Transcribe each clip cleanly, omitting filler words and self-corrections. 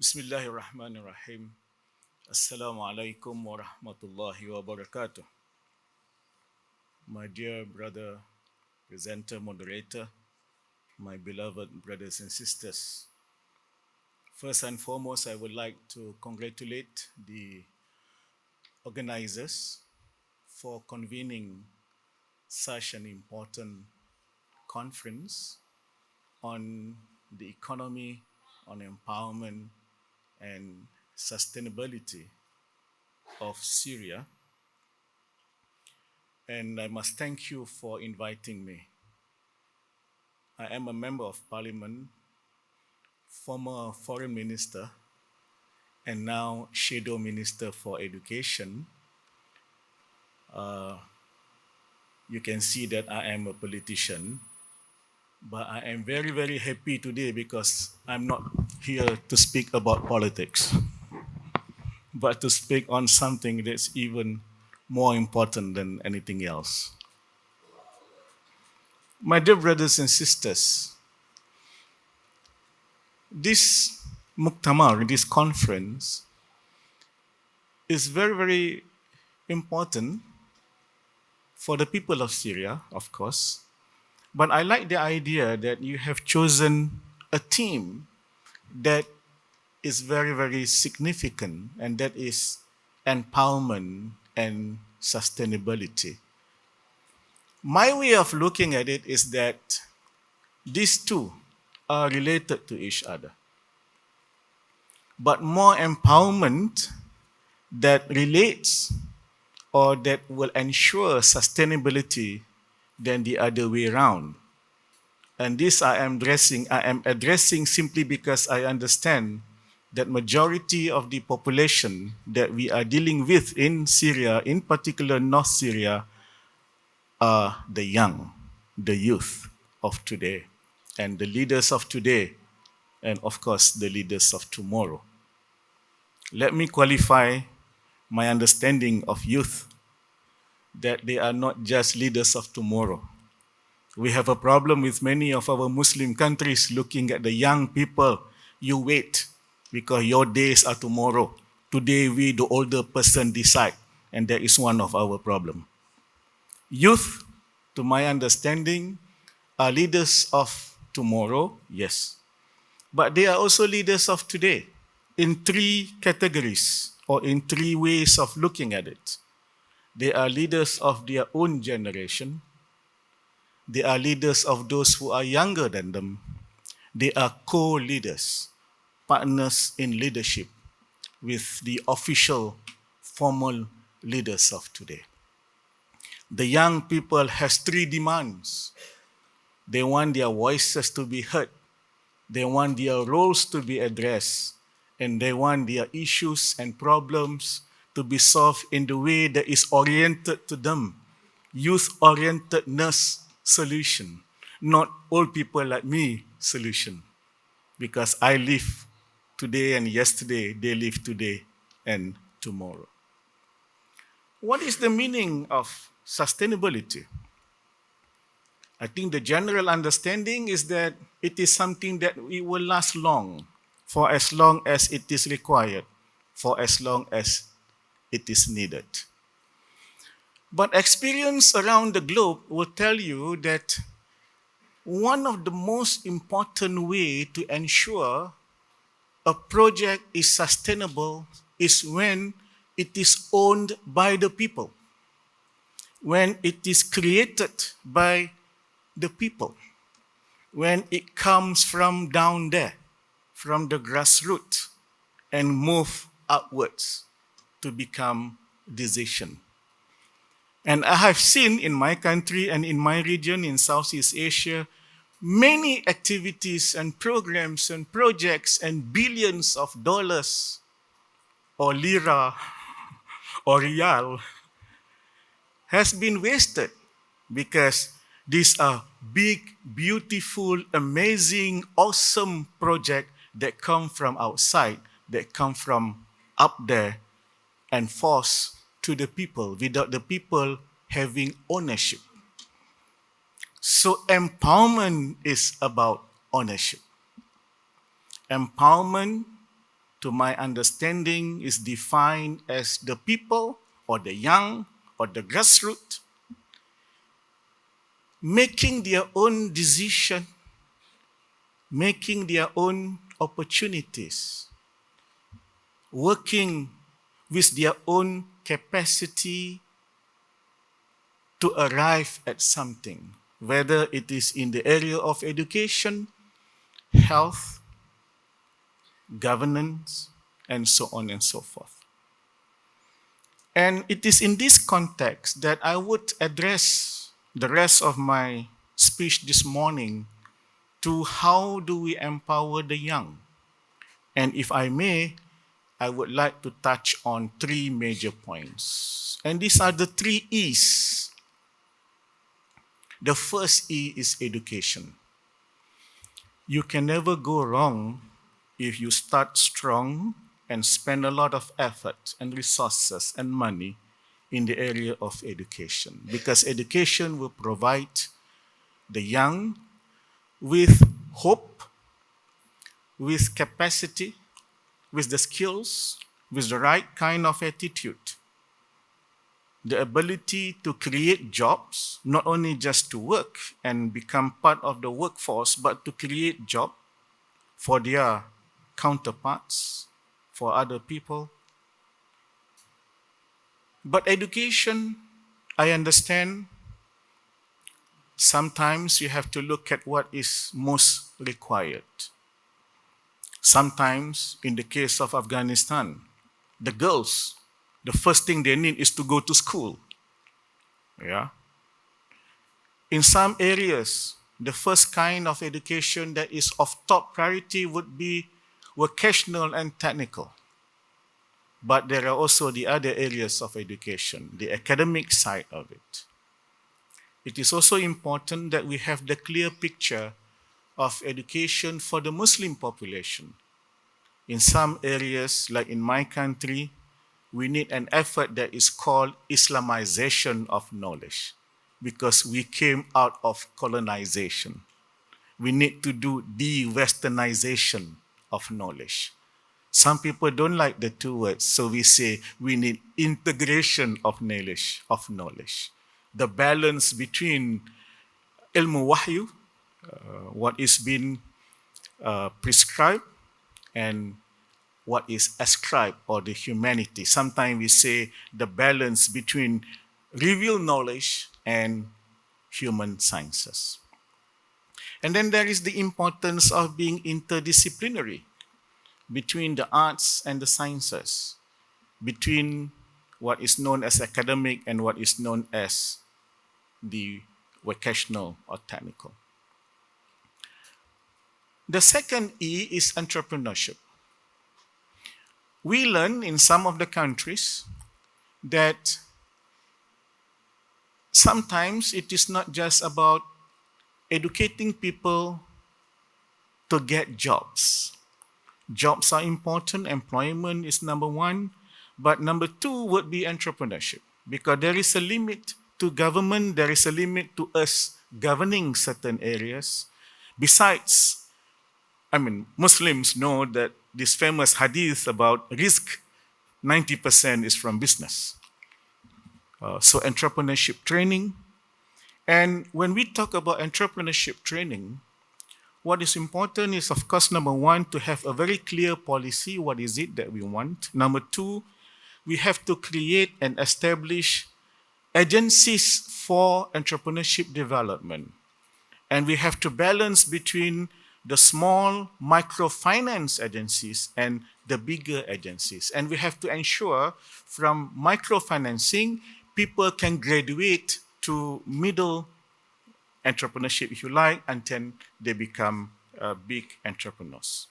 Bismillahirrahmanirrahim. Assalamualaikum warahmatullahi wabarakatuh. My dear brother, presenter, moderator, my beloved brothers and sisters. First and foremost, I would like to congratulate the organizers for convening such an important conference on the economy, on empowerment, and sustainability of Syria. And I must thank you for inviting me. I am a member of parliament, former foreign minister, and now shadow minister for education. You can see that I am a politician, but I am very, very happy today because I'm not here to speak about politics, but to speak on something that's even more important than anything else. My dear brothers and sisters, this muktamar, this conference, is very, very important for the people of Syria, of course. But I like the idea that you have chosen a theme that is very, very significant, and that is empowerment and sustainability. My way of looking at it is that these two are related to each other. But more empowerment that relates or that will ensure sustainability than the other way around. And this I am addressing simply because I understand that majority of the population that we are dealing with in Syria, in particular North Syria, are the young, the youth of today, and the leaders of today, and of course the leaders of tomorrow. Let me qualify my understanding of youth, that they are not just leaders of tomorrow. We have a problem with many of our Muslim countries looking at the young people. You wait because your days are tomorrow. Today we, the older person, decide, and that is one of our problem. Youth, to my understanding, are leaders of tomorrow, yes, but they are also leaders of today in three categories or in three ways of looking at it. They are leaders of their own generation. They are leaders of those who are younger than them. They are co-leaders, partners in leadership with the official, formal leaders of today. The young people has three demands. They want their voices to be heard. They want their roles to be addressed. And they want their issues and problems to be solved in the way that is oriented to them. Youth-orientedness solution, not old people like me solution. Because I live today and yesterday, they live today and tomorrow. What is the meaning of sustainability? I think the general understanding is that it is something that it will last long, for as long as it is required, for as long as it is needed. But experience around the globe will tell you that one of the most important way to ensure a project is sustainable is when it is owned by the people, when it is created by the people, when it comes from down there, from the grassroots, and move upwards to become decision. And I have seen in my country and in my region in Southeast Asia, many activities and programs and projects and billions of dollars or lira or rial has been wasted because these are big, beautiful, amazing, awesome projects that come from outside, that come from up there and forced to the people without the people having ownership. So empowerment is about ownership. Empowerment to my understanding, is defined as the people or the young or the grassroots making their own decision, making their own opportunities, working with their own capacity to arrive at something, whether it is in the area of education, health, governance, and so on and so forth. And it is in this context that I would address the rest of my speech this morning to how do we empower the young. And if I may, I would like to touch on three major points. And these are the three E's. The first E is education. You can never go wrong if you start strong and spend a lot of effort and resources and money in the area of education, because education will provide the young with hope, with capacity, with the skills, with the right kind of attitude, the ability to create jobs, not only just to work and become part of the workforce, but to create jobs for their counterparts, for other people. But education, I understand, sometimes you have to look at what is most required. Sometimes, in the case of Afghanistan, the girls, the first thing they need is to go to school. Yeah. In some areas, the first kind of education that is of top priority would be vocational and technical. But there are also the other areas of education, the academic side of it. It is also important that we have the clear picture of education for the Muslim population. In some areas, like in my country, we need an effort that is called Islamization of knowledge, because we came out of colonization. We need to do de-westernization of knowledge. Some people don't like the two words, so we say we need integration of knowledge. The balance between ilmu wahyu, what is being prescribed, and what is ascribed, or the humanity. Sometimes we say the balance between revealed knowledge and human sciences. And then there is the importance of being interdisciplinary between the arts and the sciences, between what is known as academic and what is known as the vocational or technical. The second E is entrepreneurship. We learn in some of the countries that sometimes it is not just about educating people to get jobs. Jobs are important, employment is number one, but number two would be entrepreneurship, because there is a limit to government, there is a limit to us governing certain areas. Besides, Muslims know that this famous hadith about risk, 90% is from business. So entrepreneurship training. And when we talk about entrepreneurship training, what is important is, of course, number one, to have a very clear policy. What is it that we want? Number two, we have to create and establish agencies for entrepreneurship development. And we have to balance between the small microfinance agencies and the bigger agencies. And we have to ensure from microfinancing, people can graduate to middle entrepreneurship, if you like, until they become big entrepreneurs.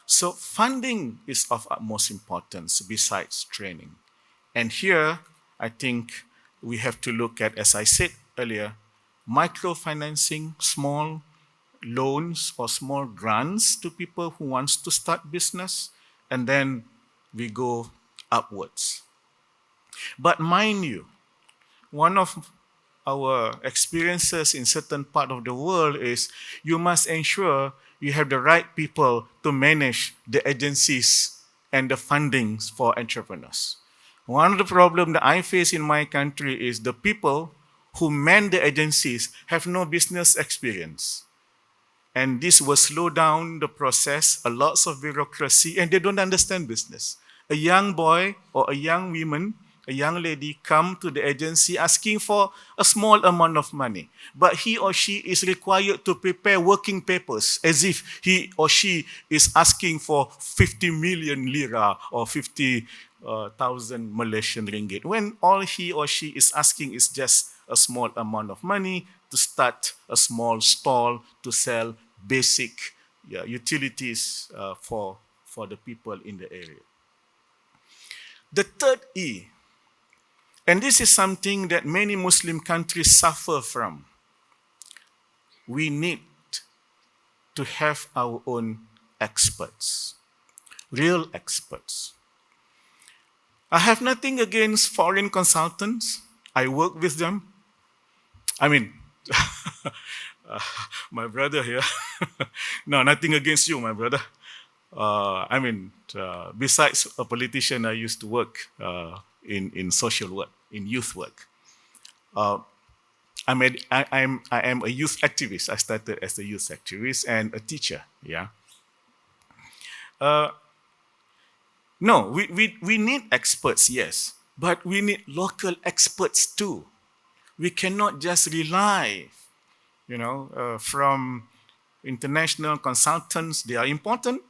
So funding is of utmost importance besides training. And here, I think we have to look at, as I said earlier, microfinancing, small loans or small grants to people who wants to start business, and then we go upwards. But mind you, one of our experiences in certain part of the world is you must ensure you have the right people to manage the agencies and the fundings for entrepreneurs. One of the problems that I face in my country is the people who man the agencies have no business experience. And this will slow down the process, a lots of bureaucracy, and they don't understand business. A young boy or a young woman, a young lady come to the agency asking for a small amount of money, but he or she is required to prepare working papers as if he or she is asking for 50 million lira or 50,000 Malaysian ringgit, when all he or she is asking is just a small amount of money to start a small stall to sell basic utilities for the people in the area. The third E, and this is something that many Muslim countries suffer from. We need to have our own experts, real experts. I have nothing against foreign consultants. I work with them. I mean, my brother here. No, nothing against you, my brother. Besides a politician, I used to work in social work, in youth work. I am a youth activist. I started as a youth activist and a teacher. Yeah. No, we need experts, yes, but we need local experts too. We cannot just rely, from international consultants. They are important.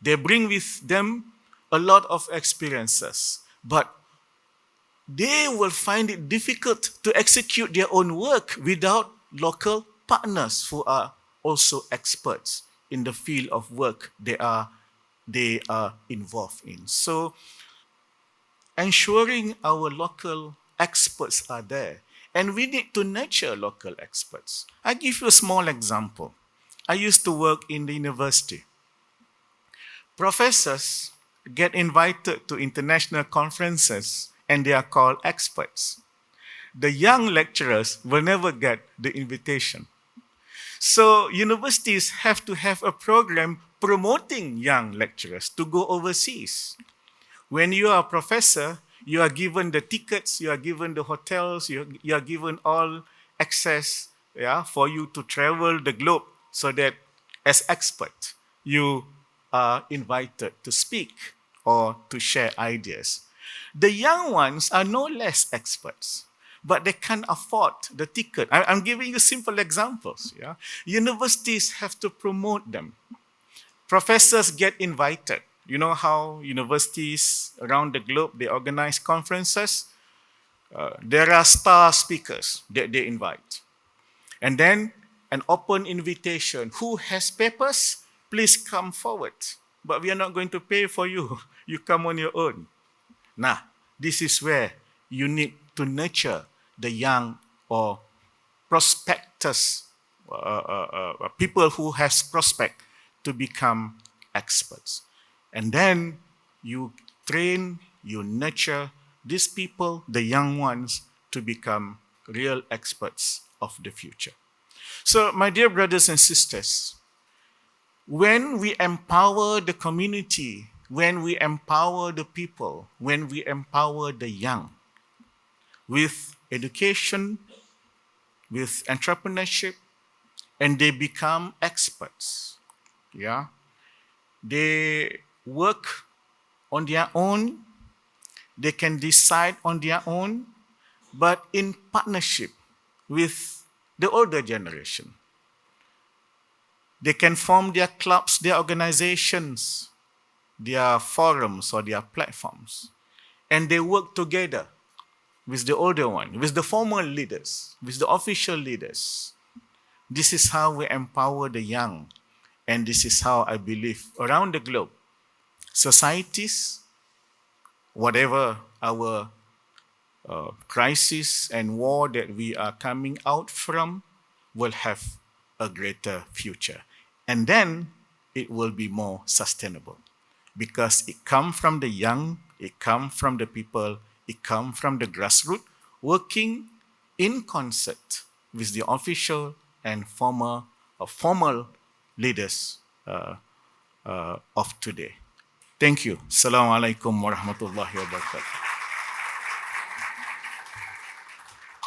They bring with them a lot of experiences, but they will find it difficult to execute their own work without local partners who are also experts in the field of work they are involved in. So ensuring our local experts are there, and we need to nurture local experts. I give you a small example. I used to work in the university. Professors get invited to international conferences and they are called experts. The young lecturers will never get the invitation. So universities have to have a program promoting young lecturers to go overseas. When you are a professor, you are given the tickets, you are given the hotels, you are given all access for you to travel the globe, so that as expert, you are invited to speak or to share ideas. The young ones are no less experts, but they can't afford the ticket. I'm giving you simple examples. Yeah? Universities have to promote them. Professors get invited. You know how universities around the globe, they organize conferences? There are star speakers that they invite. And then an open invitation. Who has papers? Please come forward. But we are not going to pay for you. You come on your own. Now, this is where you need to nurture the young or prospectors, people who has prospect to become experts. And then you train, you nurture these people, the young ones, to become real experts of the future. So, my dear brothers and sisters, when we empower the community, when we empower the people, when we empower the young with education, with entrepreneurship, and they become experts, they work on their own, they can decide on their own, but in partnership with the older generation. They can form their clubs, their organizations, their forums or their platforms, and they work together with the older one, with the formal leaders, with the official leaders. This is how we empower the young, and this is how I believe around the globe, societies, whatever our crisis and war that we are coming out from, will have a greater future. And then it will be more sustainable, because it comes from the young, it comes from the people, it comes from the grassroots, working in concert with the official and formal leaders of today. Thank you. Assalamu alaikum warahmatullahi wabarakatuh.